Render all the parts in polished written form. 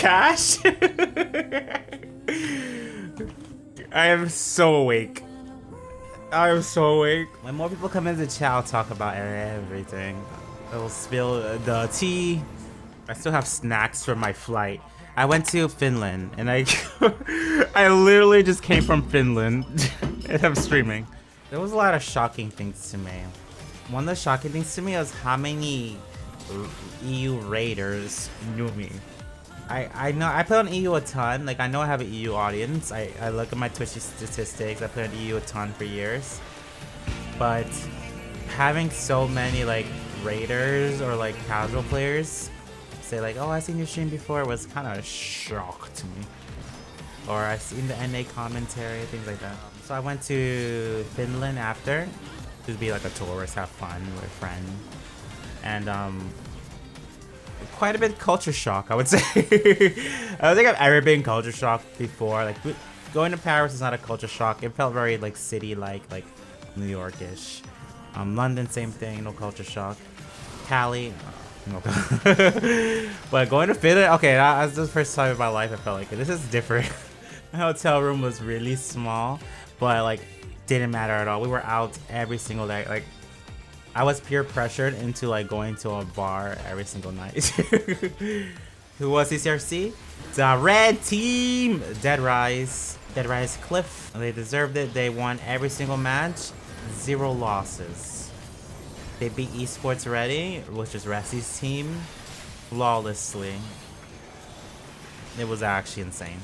cash. I am so awake. I am so awake. When more people come into chat, I'll talk about everything. I will spill the tea. I still have snacks from my flight. I went to Finland and I I literally just came from Finland and I'm streaming. There was a lot of shocking things to me. One of the shocking things to me was how many EU raiders knew me. I know I play on EU a ton. Like I know I have an EU audience. I look at my Twitch statistics. I play on EU a ton for years. But having so many like raiders or like casual players say like, oh, I've seen your stream before was kind of a shock to me. Or I've seen the NA commentary, things like that. So I went to Finland after to be like a tourist, have fun with a friend. And quite a bit culture shock, I would say. I don't think I've ever been culture shocked before. Like going to Paris is not a culture shock. It felt very like city-like, like New York-ish. London, same thing, no culture shock. Cali, no. But going to Finland, okay, that was the first time in my life I felt like this is different. My hotel room was really small, but like didn't matter at all. We were out every single day. Like I was peer pressured into like going to a bar every single night. Who was CCRC? The red team! Dead Rise Cliff. They deserved it. They won every single match. 0 losses. They beat Esports Ready, which is Ressi's team, flawlessly. It was actually insane.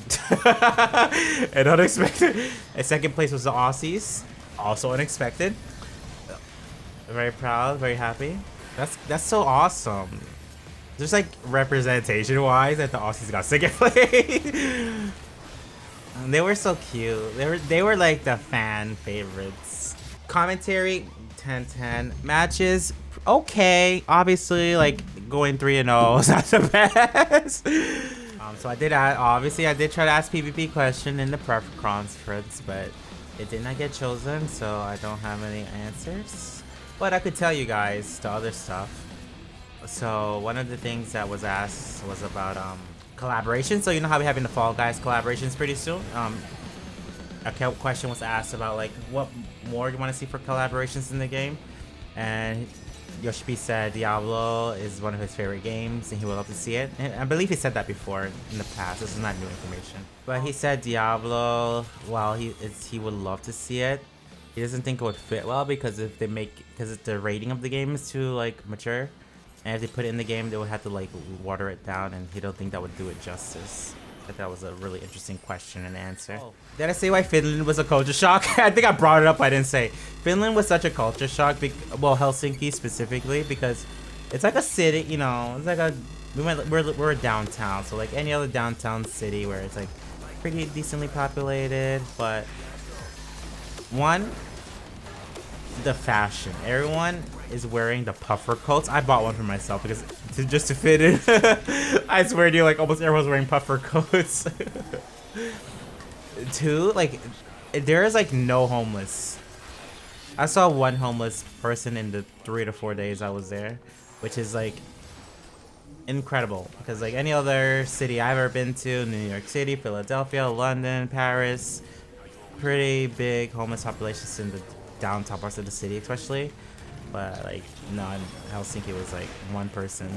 And unexpected. And second place was the Aussies. Also unexpected. Very proud, very happy. That's so awesome. Just like representation wise that the Aussies got second place. They were so cute. They were like the fan favorites. Commentary 10-10. Matches okay. Obviously like going 3-0 is not the best. So I did try to ask PvP question in the prep conference, but it did not get chosen, so I don't have any answers. But I could tell you guys the other stuff. So one of the things that was asked was about collaboration. So you know how we're having the Fall Guys collaborations pretty soon. A question was asked about like what more you want to see for collaborations in the game, and Yoshi said Diablo is one of his favorite games and he would love to see it. And I believe he said that before in the past. This is not new information. But he said Diablo, well, he would love to see it. He doesn't think it would fit well because because the rating of the game is too like mature. And if they put it in the game, they would have to like water it down, and he don't think that would do it justice. I thought that was a really interesting question and answer. Oh. Did I say why Finland was a culture shock? I think I brought it up. I didn't say. Finland was such a culture shock. Well, Helsinki specifically, because it's like a city. You know, it's like we're downtown, so like any other downtown city where it's like pretty decently populated. But one, the fashion. Everyone is wearing the puffer coats. I bought one for myself because just to fit in. I swear to you, like almost everyone's wearing puffer coats. Two, like there is like no homeless. I saw one homeless person in the 3 to 4 days I was there, which is like incredible because like any other city I've ever been to, New York City, Philadelphia, London, Paris, pretty big homeless populations in the downtown parts of the city especially. But like no, in Helsinki it was like one person.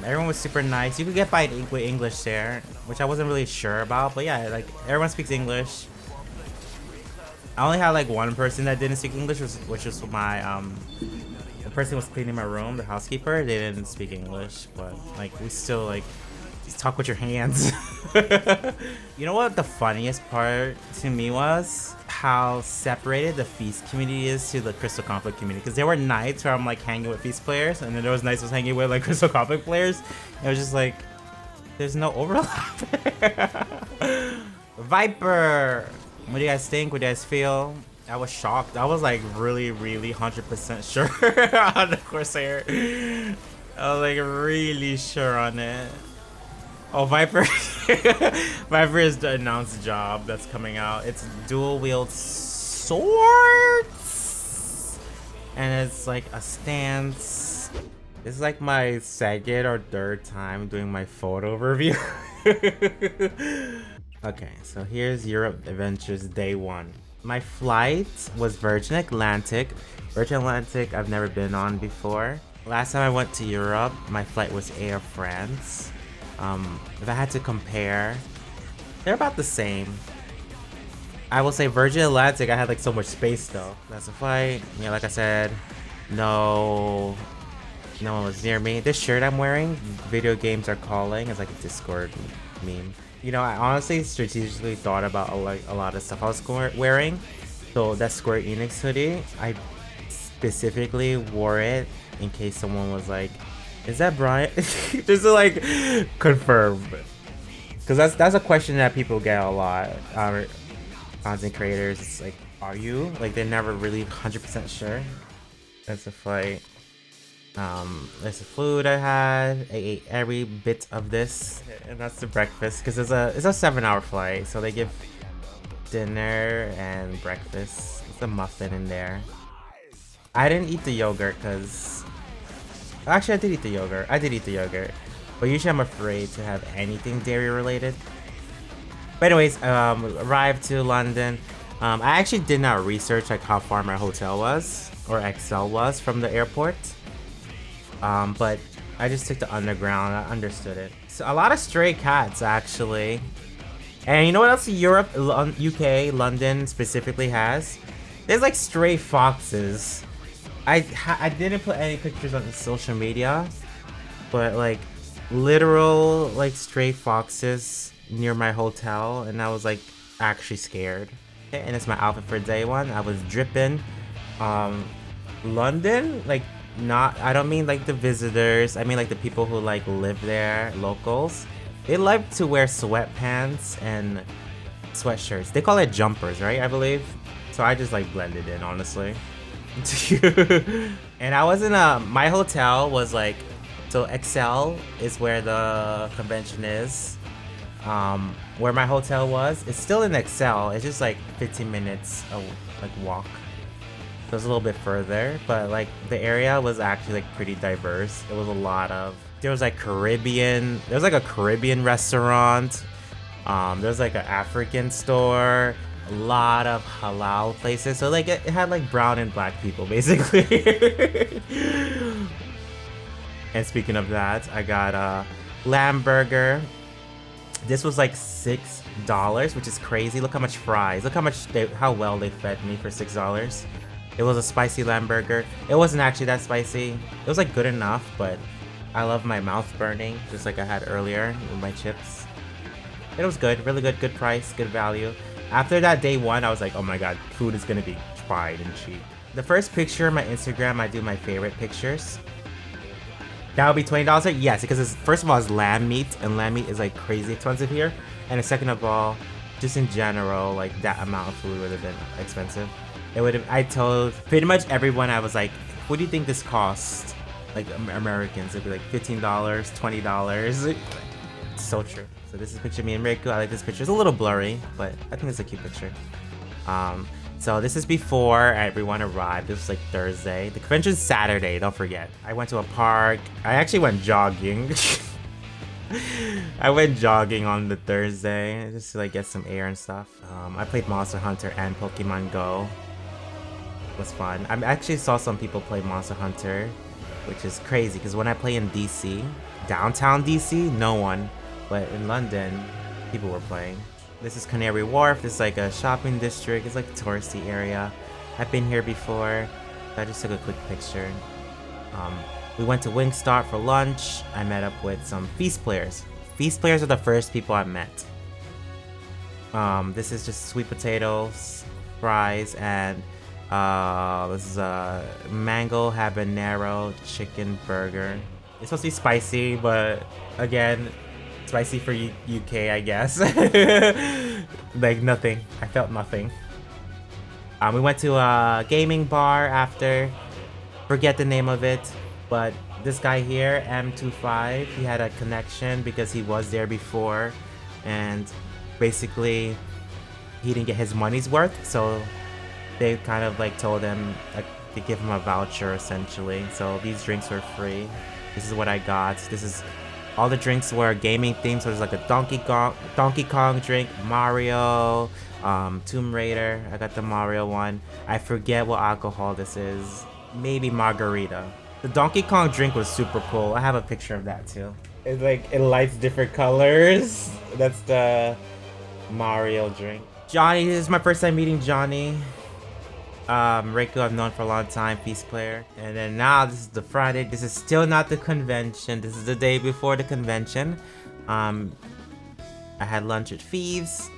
Everyone was super nice. You could get by with English there, which I wasn't really sure about. But yeah, like everyone speaks English. I only had like one person that didn't speak English, which was my the person who was cleaning my room, the housekeeper. They didn't speak English, but like we still like just talk with your hands. You know what the funniest part to me was? How separated the Feast community is to the Crystal Conflict community, because there were nights where I'm like hanging with Feast players, and then there was nights I was hanging with like Crystal Conflict players, and it was just like there's no overlap there. Viper, what do you guys think? What do you guys feel? I was shocked. I was like really 100% sure on the Corsair. I was like really sure on it. Oh, Viper. Viper is the announced job that's coming out. It's dual wield swords. And it's like a stance. This is like my second or third time doing my photo review. Okay, so here's Europe Adventures Day 1. My flight was Virgin Atlantic. Virgin Atlantic I've never been on before. Last time I went to Europe, my flight was Air France. If I had to compare, they're about the same. I will say Virgin Atlantic, I had like so much space though. That's a flight. Yeah, like I said, no one was near me. This shirt I'm wearing, Video Games Are Calling, is like a Discord meme. You know, I honestly strategically thought about a lot of stuff I was wearing. So that Square Enix hoodie, I specifically wore it in case someone was like, "Is that Brian?" Just to like confirm, because that's a question that people get a lot. Content creators, it's like, are you? Like they're never really 100% sure. That's a flight. There's the food I had. I ate every bit of this, and that's the breakfast because it's a 7-hour flight, so they give dinner and breakfast. It's a muffin in there. I didn't eat the yogurt because actually I did eat the yogurt. But usually I'm afraid to have anything dairy related. But anyways, arrived to London. I actually did not research like how far my hotel was or Excel was from the airport. But I just took the underground. I understood it. So a lot of stray cats actually. And you know what else Europe, UK, London specifically has? There's like stray foxes. I didn't put any pictures on social media, but like literal like stray foxes near my hotel, and I was like actually scared. Okay, and it's my outfit for day 1. I was dripping. London, like I don't mean like the visitors, I mean like the people who like live there, locals. They like to wear sweatpants and sweatshirts. They call it jumpers, right? I believe. So I just like blended in, honestly. And I was in my hotel was like, so Excel is where the convention is. Where my hotel was, it's still in Excel. It's just like 15 minutes like walk. So it's a little bit further, but like the area was actually like pretty diverse. It was a lot of, there was like Caribbean, there's like a Caribbean restaurant. There's like an African store, a lot of halal places. So like it had like brown and black people basically. And speaking of that, I got a lamb burger. This was like $6, which is crazy. Look how much fries. Look how well they fed me for $6. It was a spicy lamb burger. It wasn't actually that spicy. It was like good enough, but I love my mouth burning, just like I had earlier with my chips. It was good, really good, good price, good value. After that day 1, I was like, oh my god, food is gonna be fried and cheap. The first picture on my Instagram, I do my favorite pictures. That would be $20? Yes, because it's, first of all, it's lamb meat, and lamb meat is like crazy expensive here. And second of all, just in general, like that amount of food would have been expensive. It would have, I told pretty much everyone, I was like, what do you think this costs? Like Americans, it'd be like $15, $20. So true. So this is a picture of me and Rico. I like this picture. It's a little blurry, but I think it's a cute picture. So this is before everyone arrived. This was like Thursday. The convention's Saturday, don't forget. I went to a park. I actually went jogging. I went jogging on the Thursday just to like get some air and stuff. I played Monster Hunter and Pokemon Go. It was fun. I actually saw some people play Monster Hunter, which is crazy because when I play in DC, downtown DC, no one. But in London, people were playing. This is Canary Wharf. This is like a shopping district. It's like a touristy area. I've been here before. I just took a quick picture. We went to Wingstop for lunch. I met up with some Feast players. Feast players are the first people I met. This is just sweet potatoes, fries, and this is a mango habanero chicken burger. It's supposed to be spicy, but again, spicy for UK, I guess. Like nothing. I felt nothing. We went to a gaming bar after. Forget the name of it, but this guy here, M25, he had a connection because he was there before, and basically he didn't get his money's worth, so they kind of like told him like to give him a voucher essentially. So these drinks were free. This is what I got. This is all the drinks were gaming themed, so there's like a Donkey Kong drink, Mario, Tomb Raider. I got the Mario one. I forget what alcohol this is. Maybe margarita. The Donkey Kong drink was super cool. I have a picture of that too. It's like it lights different colors. That's the Mario drink. Johnny, this is my first time meeting Johnny. Reiko I've known for a long time, Peace player. And then now this is the Friday. This is still not the convention. This is the day before the convention. I had lunch at Thieves,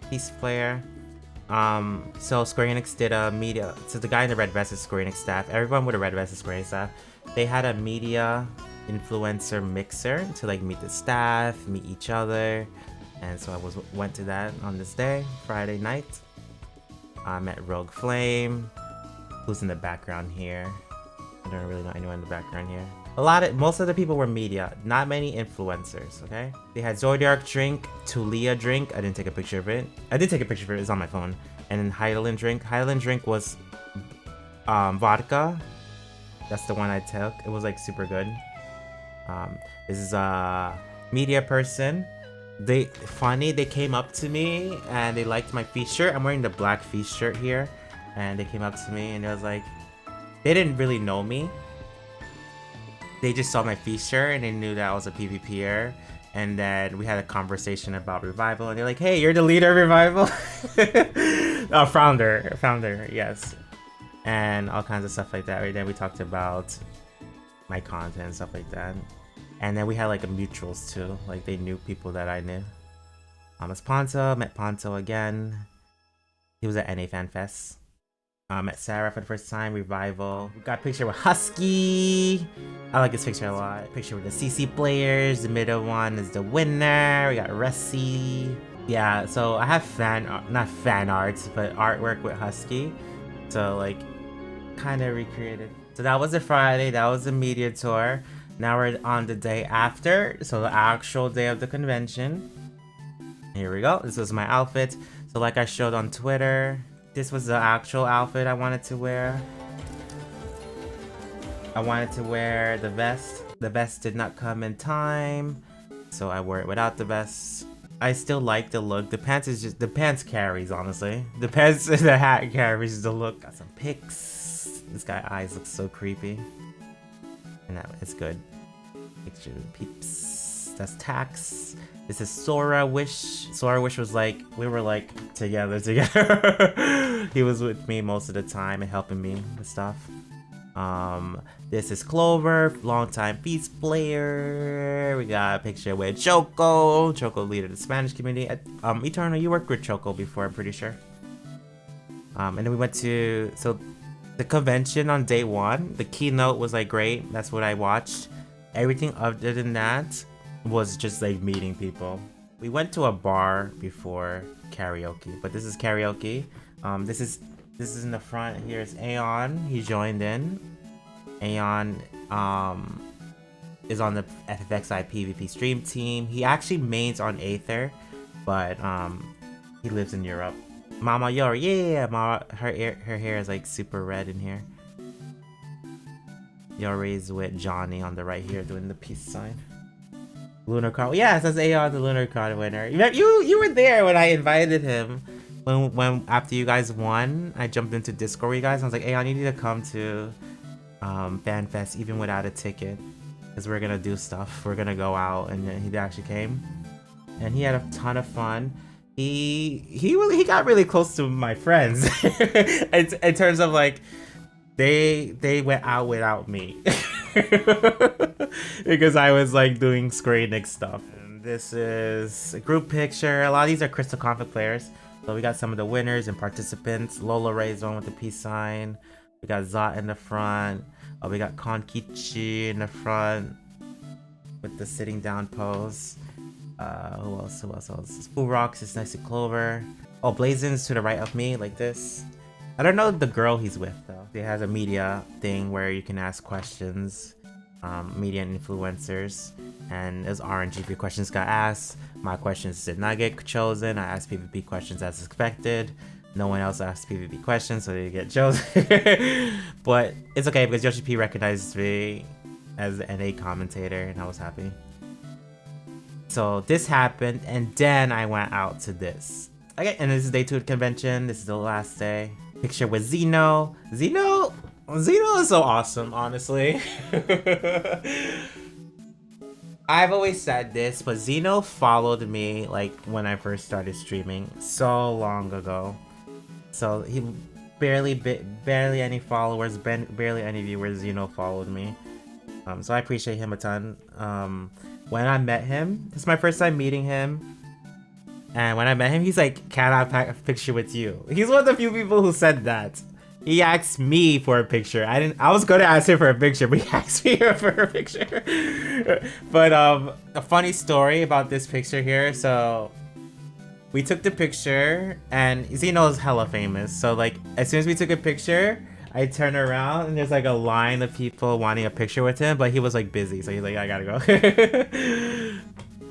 Peace player. So Square Enix did a media. So the guy in the red vest is Square Enix staff. Everyone with a red vest is Square Enix staff. They had a media influencer mixer to like meet the staff, meet each other. And so I went to that on this day, Friday night. I met Rogue Flame, who's in the background here. I don't really know anyone in the background here. Most of the people were media, not many influencers, okay? They had Zodiac drink, Tulia drink. I didn't take a picture of it. I did take a picture of it, it's on my phone. And then Highland drink. Highland drink was vodka. That's the one I took. It was like super good. This is a media person. They came up to me and they liked my feast shirt. I'm wearing the black feast shirt here, and they came up to me and it was like, they didn't really know me. They just saw my feast shirt and they knew that I was a PvPer. And then we had a conversation about Revival, and they're like, "Hey, you're the leader of Revival." Founder, yes. And all kinds of stuff like that. Right then we talked about my content and stuff like that. And then we had like a mutuals too, like they knew people that I knew. It's Ponto, met Ponto again. He was at NA Fanfest. Met Sarah for the first time, Revival. We got a picture with Husky. I like this picture a lot. Picture with the CC players. The middle one is the winner. We got Ressi. Yeah, so I have not fan arts, but artwork with Husky. So like, kind of recreated. So that was a Friday, that was a media tour. Now we're on the day after, so the actual day of the convention. Here we go. This was my outfit. So like I showed on Twitter, this was the actual outfit I wanted to wear. I wanted to wear the vest. The vest did not come in time, so I wore it without the vest. I still like the look. The pants carries, honestly. The hat carries the look. Got some pics. This guy's eyes look so creepy. And that it's good. Picture peeps. That's Tax. This is Sora Wish. Sora Wish was like, we were like together. He was with me most of the time and helping me with stuff. This is Clover, longtime Beast player. We got a picture with Choco. Choco leader of the Spanish community. Eternal, you worked with Choco before, I'm pretty sure. And then we went to the convention on day one. The keynote was like great. That's what I watched. Everything other than that was just like meeting people. We went to a bar before karaoke, but this is karaoke. This is in the front. Here's Aeon. He joined in. Aeon is on the FFXI PvP stream team. He actually mains on Aether, but he lives in Europe. Mama Yor, yeah, Mama, her hair is like super red in here. Yori is with Johnny on the right here doing the peace sign. Lunar card, yeah, it says Aeon, the Lunar card winner. You were there when I invited him. When after you guys won, I jumped into Discord with you guys. And I was like, Aeon, you need to come to Fanfest even without a ticket, because we're gonna do stuff. We're gonna go out, and then he actually came, and he had a ton of fun. He got really close to my friends in terms of like they went out without me because I was like doing Square Enix stuff. And this is a group picture. A lot of these are Crystal Conflict players. So we got some of the winners and participants. Lola Ray's on with the peace sign. We got Zot in the front. We got Konkichi in the front with the sitting down pose. Who else? Spoo Rocks is next to Clover. Oh, Blazen's to the right of me, like this. I don't know the girl he's with though. He has a media thing where you can ask questions, media and influencers, and as RNG questions got asked. My questions did not get chosen. I asked PvP questions as expected. No one else asked PvP questions, so they get chosen. But it's okay because Yoshi P recognized me. as the NA commentator, and I was happy. So this happened, and then I went out to this. Okay, and this is day 2 of the convention. This is the last day. Picture with Zeno. Zeno is so awesome, honestly. I've always said this, but Zeno followed me like when I first started streaming so long ago. So he barely any followers, barely any viewers. Zeno followed me. So I appreciate him a ton. When I met him, it's my first time meeting him. And when I met him, he's like, "Can I pack a picture with you?" He's one of the few people who said that. He asked me for a picture. I was gonna ask him for a picture, but he asked me for a picture. But a funny story about this picture here. So we took the picture, and Zeno is hella famous. So like, as soon as we took a picture, I turn around and there's like a line of people wanting a picture with him, but he was like busy, so he's like, "I gotta go."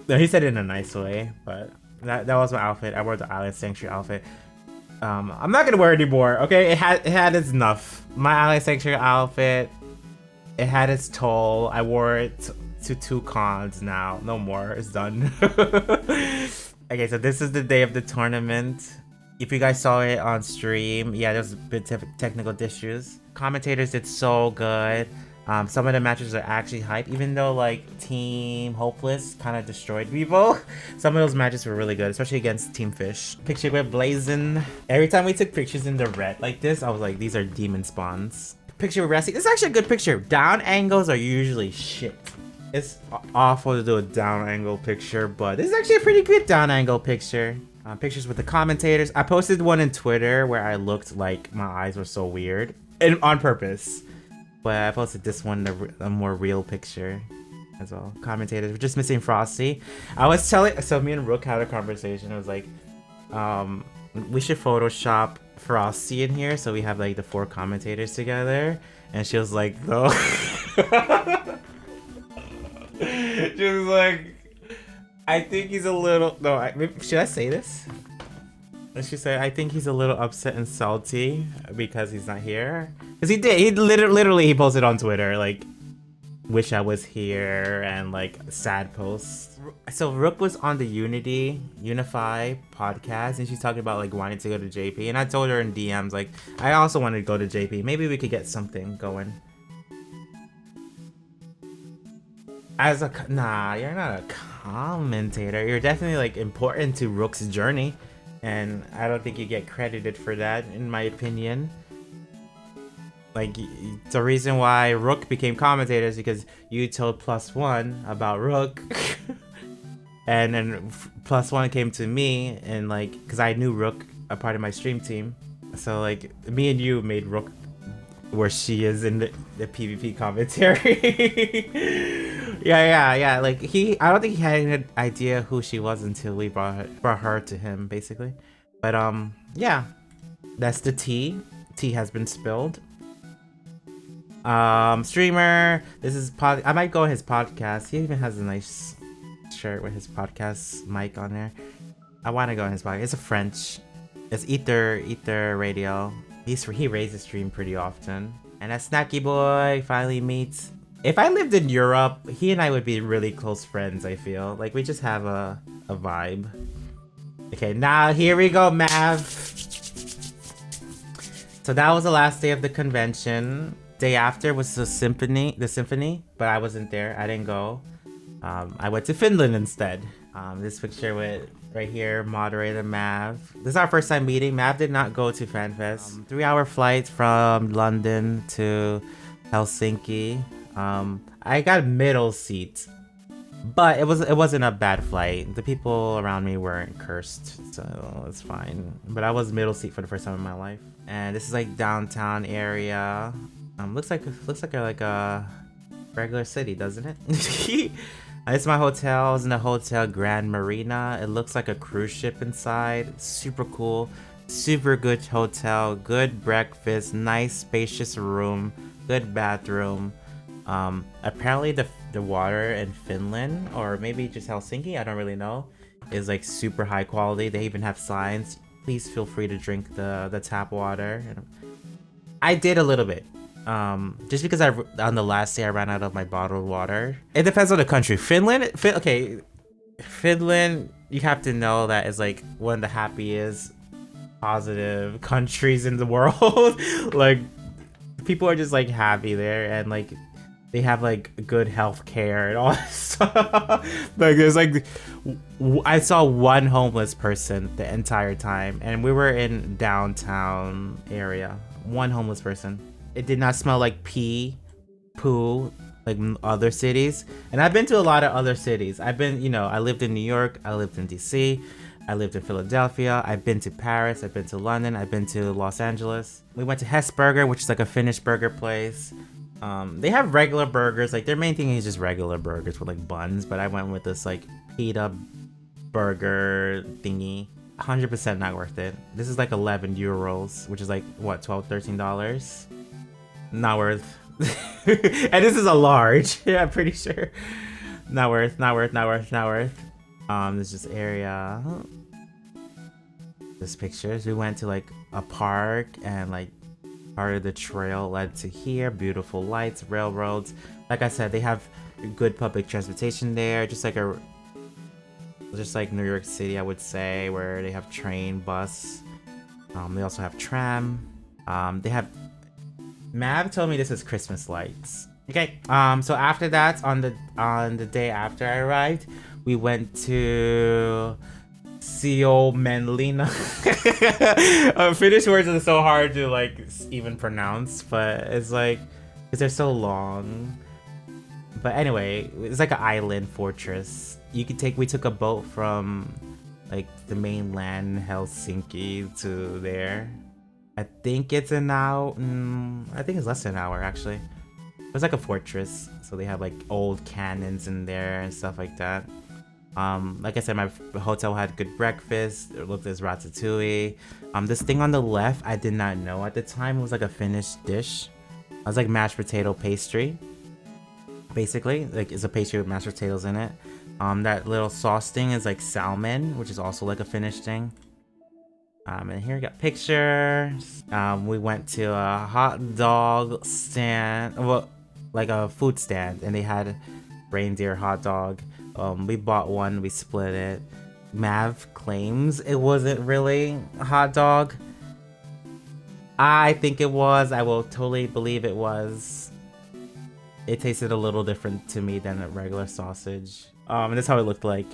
No, he said it in a nice way, but that was my outfit. I wore the Island Sanctuary outfit. I'm not gonna wear it anymore. Okay, it had its enough. My Island Sanctuary outfit, it had its toll. I wore it to 2 cons now. No more. It's done. Okay, so this is the day of the tournament. If you guys saw it on stream, yeah, there's a bit of technical issues. Commentators did so good. Some of the matches are actually hype, even though like Team Hopeless kind of destroyed people. Some of those matches were really good, especially against Team Fish. Picture with Blazin. Every time we took pictures in the red like this, I was like, these are demon spawns. Picture with Rassi. This is actually a good picture. Down angles are usually shit. It's awful to do a down angle picture, but this is actually a pretty good down angle picture. Pictures with the commentators. I posted one in Twitter where I looked like my eyes were so weird, and on purpose. But I posted this one, a more real picture as well. Commentators, we're just missing Frosty. I was telling, so me and Rook had a conversation. It was like, we should Photoshop Frosty in here so we have like the 4 commentators together. And she was like, no. She was like, I think he's a little, no, should I say this? And she said, I think he's a little upset and salty because he's not here. Because he literally he posted on Twitter, like, wish I was here, and like sad posts. So Rook was on the Unify podcast, and she's talking about like wanting to go to JP. And I told her in DMs, like, I also wanted to go to JP. Maybe we could get something going. Nah, you're not a commentator. You're definitely like important to Rook's journey. And I don't think you get credited for that, in my opinion. Like, the reason why Rook became commentator is because you told +1 about Rook. And then +1 came to me, and like, because I knew Rook, a part of my stream team. So like, me and you made Rook where she is in the PvP commentary. Yeah. Like I don't think he had an idea who she was until we brought her to him, basically. But yeah, that's the tea. Tea has been spilled. Streamer. This is I might go on his podcast. He even has a nice shirt with his podcast mic on there. I want to go on his podcast. It's a French. It's Ether Radio. He raises stream pretty often. And that Snacky Boy finally meets. If I lived in Europe, he and I would be really close friends, I feel. Like, we just have a vibe. Okay, now here we go, Mav. So that was the last day of the convention. Day after was the symphony, but I wasn't there. I didn't go. I went to Finland instead. This picture with, right here, moderator Mav. This is our first time meeting. Mav did not go to Fanfest. 3-hour flight from London to Helsinki. I got middle seat, but it wasn't a bad flight. The people around me weren't cursed, so it's fine. But I was middle seat for the first time in my life. And this is like downtown area. Looks like a regular city, doesn't it? This is my hotel. I was in the Hotel Grand Marina. It looks like a cruise ship inside. Super cool. Super good hotel. Good breakfast. Nice spacious room. Good bathroom. Apparently the water in Finland, or maybe just Helsinki, I don't really know, is like super high quality. They even have signs. Please feel free to drink the tap water. I did a little bit. Just because on the last day I ran out of my bottled water. It depends on the country. Okay, Finland, you have to know that is like one of the happiest, positive countries in the world. Like, people are just like happy there, and like they have like good health care and all that stuff. Like, there's like, I saw one homeless person the entire time, and we were in downtown area. One homeless person. It did not smell like poo, like other cities. And I've been to a lot of other cities. I've been, I lived in New York, I lived in DC, I lived in Philadelphia, I've been to Paris, I've been to London, I've been to Los Angeles. We went to Hess Burger, which is like a Finnish burger place. They have regular burgers, like their main thing is just regular burgers with like buns, but I went with this like pita burger thingy. 100% not worth it. This is like 11 euros, which is like what, $12, $13? Not worth. And this is a large. Yeah, I'm pretty sure. Not worth. There's just area. This pictures. We went to like a park, and like part of the trail led to here. Beautiful lights, railroads. Like I said, they have good public transportation there. Just like New York City, I would say, where they have train, bus. They also have tram. They have. Mav told me this is Christmas lights. Okay. So after that, on the day after I arrived, we went to Sio Menlina. Finnish words are so hard to like even pronounce, but it's like because they're so long. But anyway, it's like an island fortress. We took a boat from like the mainland Helsinki to there. I think it's an hour. I think it's less than an hour actually. It's like a fortress, so they have like old cannons in there and stuff like that. Like I said, my hotel had good breakfast. It looked as ratatouille. This thing on the left, I did not know at the time. It was like a Finnish dish. It was like mashed potato pastry. Basically, like it's a pastry with mashed potatoes in it. That little sauce thing is like salmon, which is also like a Finnish thing. And here we got pictures. We went to a hot dog stand, well, like a food stand, and they had reindeer hot dog. We bought one, we split it. Mav claims it wasn't really a hot dog. I think it was. I will totally believe it was. It tasted a little different to me than a regular sausage. And that's how it looked like.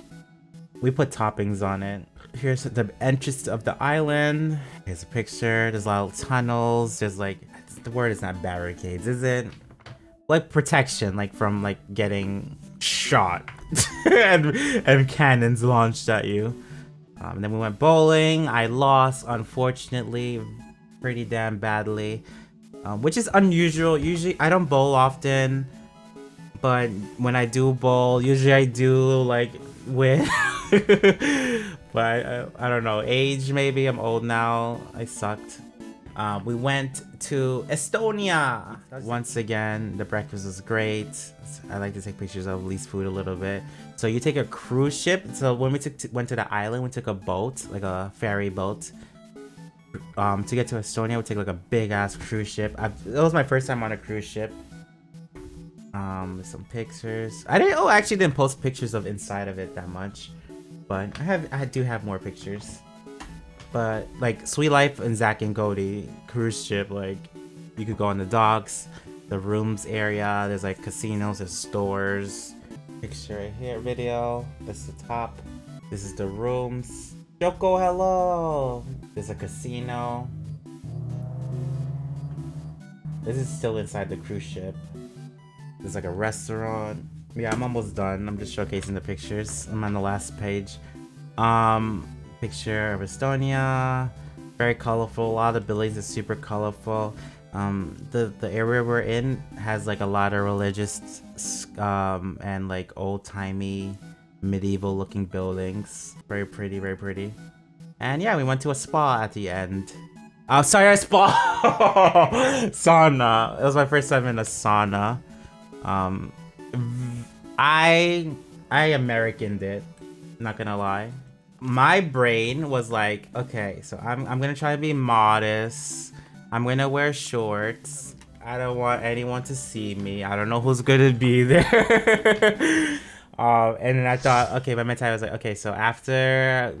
We put toppings on it. Here's the entrance of the island. Here's a picture. There's a lot of tunnels. There's like, the word is not barricades, is it? Like protection, like from like getting shot and cannons launched at you. And then we went bowling. I lost, unfortunately, pretty damn badly, which is unusual. Usually, I don't bowl often, but when I do bowl, usually I do like win. But I don't know, age maybe. I'm old now. I sucked. We went to Estonia. Once again, the breakfast was great. I like to take pictures of at least food a little bit. So you take a cruise ship. So when we went to the island, we took a boat, like a ferry boat. To get to Estonia, we take like a big ass cruise ship. That was my first time on a cruise ship. Some pictures. I actually didn't post pictures of inside of it that much, but I do have more pictures. But like Sweet Life and Zack and Cody cruise ship, like you could go on the docks, the rooms area. There's like casinos, there's stores. Picture right here, video. That's the top. This is the rooms. Choco, hello. There's a casino. This is still inside the cruise ship. There's like a restaurant. Yeah, I'm almost done. I'm just showcasing the pictures. I'm on the last page. Picture of Estonia. Very colorful. A lot of the buildings are super colorful. The area we're in has like a lot of religious and like old-timey medieval looking buildings. Very pretty, very pretty. And yeah, we went to a spa at the end. Sorry, a spa. Sauna. It was my first time in a sauna. I Americaned it, not gonna lie. My brain was like, okay, so I'm gonna try to be modest. I'm gonna wear shorts. I don't want anyone to see me. I don't know who's gonna be there. And then I thought, okay, my mentality was like, okay, so after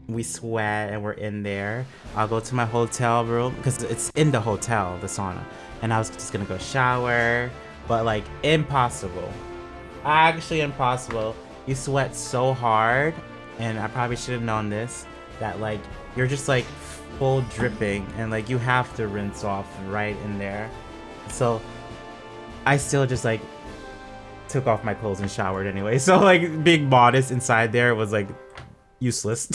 we sweat and we're in there, I'll go to my hotel room because it's in the hotel, the sauna, and I was just gonna go shower, but like impossible, actually impossible. You sweat so hard, and I probably should have known this, that like you're just like full dripping, and like you have to rinse off right in there. So I still just like took off my clothes and showered anyway. So like being modest inside there was like useless.